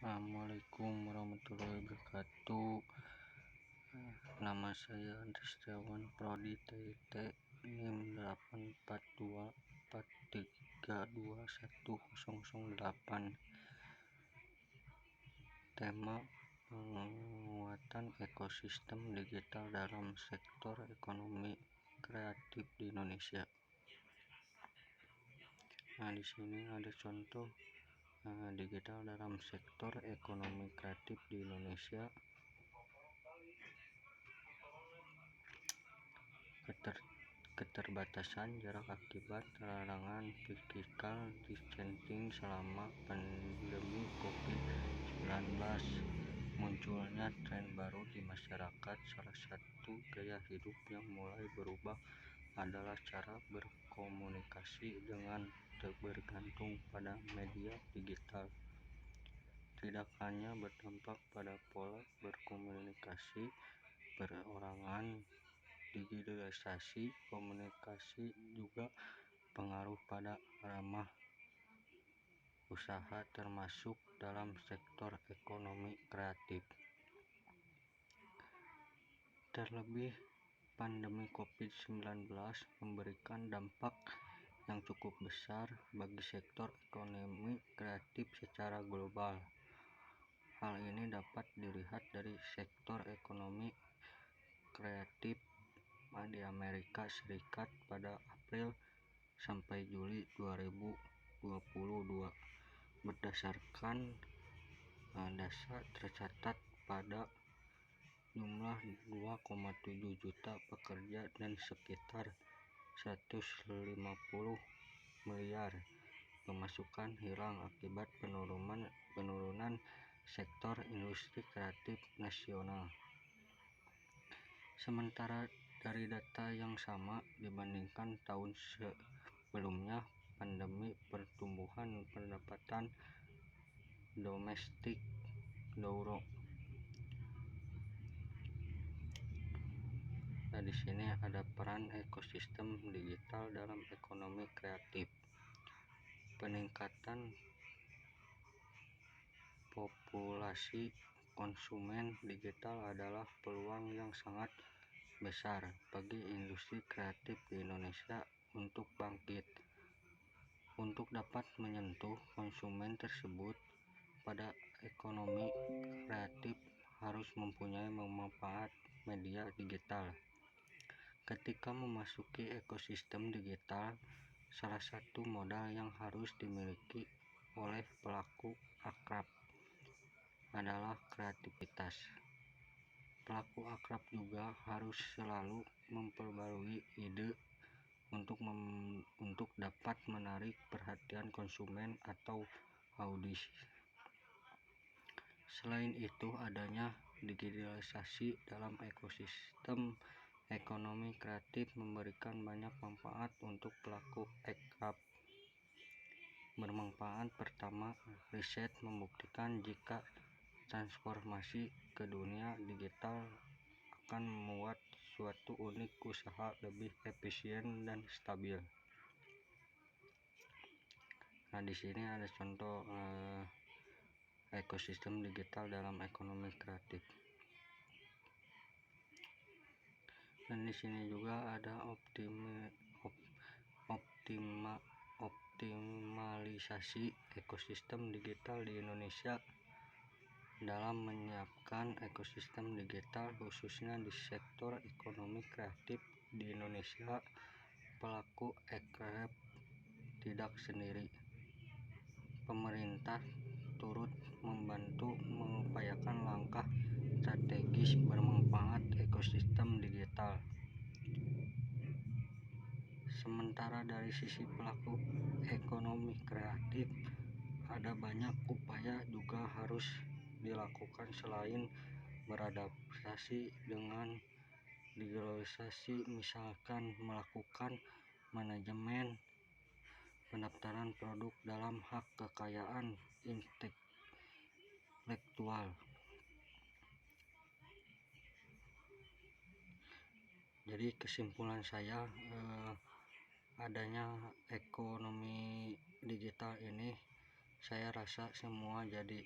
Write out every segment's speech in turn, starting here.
Assalamualaikum warahmatullahi wabarakatuh. Nama saya Andri Setiawan Prodi TIT NIM 84243210008. Tema penguatan ekosistem digital dalam sektor ekonomi kreatif di Indonesia. Di sini ada contoh digital dalam sektor ekonomi kreatif di Indonesia. Keterbatasan jarak akibat larangan physical distancing selama pandemi COVID-19. Munculnya tren baru di masyarakat. Salah satu gaya hidup yang mulai berubah adalah cara berkomunikasi dengan bergantung pada media digital. Tidak hanya berdampak pada pola berkomunikasi perorangan, digitalisasi komunikasi juga pengaruh pada ramah usaha termasuk dalam sektor ekonomi kreatif. Terlebih pandemi COVID-19 memberikan dampak yang cukup besar bagi sektor ekonomi kreatif secara global. Hal ini dapat dilihat dari sektor ekonomi kreatif di Amerika Serikat pada April sampai Juli 2022. Berdasarkan data tercatat pada jumlah 2,7 juta pekerja dan sekitar 150 miliar pemasukan hilang akibat penurunan sektor industri kreatif nasional. Sementara dari data yang sama dibandingkan tahun sebelumnya, pandemi pertumbuhan pendapatan domestik dorong. Di sini ada peran ekosistem digital dalam ekonomi kreatif. Peningkatan populasi konsumen digital adalah peluang yang sangat besar bagi industri kreatif di Indonesia untuk bangkit. Untuk dapat menyentuh konsumen tersebut, pada ekonomi kreatif harus mempunyai manfaat media digital. Ketika memasuki ekosistem digital, salah satu modal yang harus dimiliki oleh pelaku akrab adalah kreativitas. Pelaku akrab juga harus selalu memperbarui ide untuk dapat menarik perhatian konsumen atau audiens. Selain itu, adanya digitalisasi dalam ekosistem ekonomi kreatif memberikan banyak manfaat untuk pelaku akrab. Bermanfaat pertama, riset membuktikan jika transformasi ke dunia digital akan membuat suatu unit usaha lebih efisien dan stabil. Di sini ada contoh ekosistem digital dalam ekonomi kreatif. Dan di sini juga ada optimalisasi ekosistem digital di Indonesia. Dalam menyiapkan ekosistem digital khususnya di sektor ekonomi kreatif di Indonesia, pelaku akrab tidak sendiri. Pemerintah turut membantu mengupayakan langkah strategis bermanfaat ekosistem digital. Sementara dari sisi pelaku ekonomi kreatif, ada banyak upaya juga harus dilakukan selain beradaptasi dengan digitalisasi, misalkan melakukan manajemen pendaftaran produk dalam hak kekayaan intelektual. Jadi kesimpulan saya, adanya ekonomi digital ini saya rasa semua jadi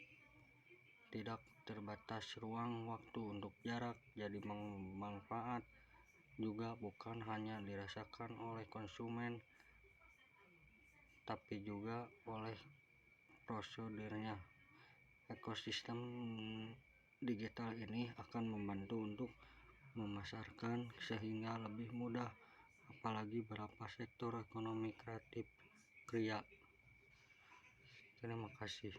tidak terbatas ruang waktu untuk jarak, jadi manfaat juga bukan hanya dirasakan oleh konsumen tapi juga oleh providernya. Ekosistem digital ini akan membantu untuk memasarkan sehingga lebih mudah, apalagi beberapa sektor ekonomi kreatif kria. Terima kasih.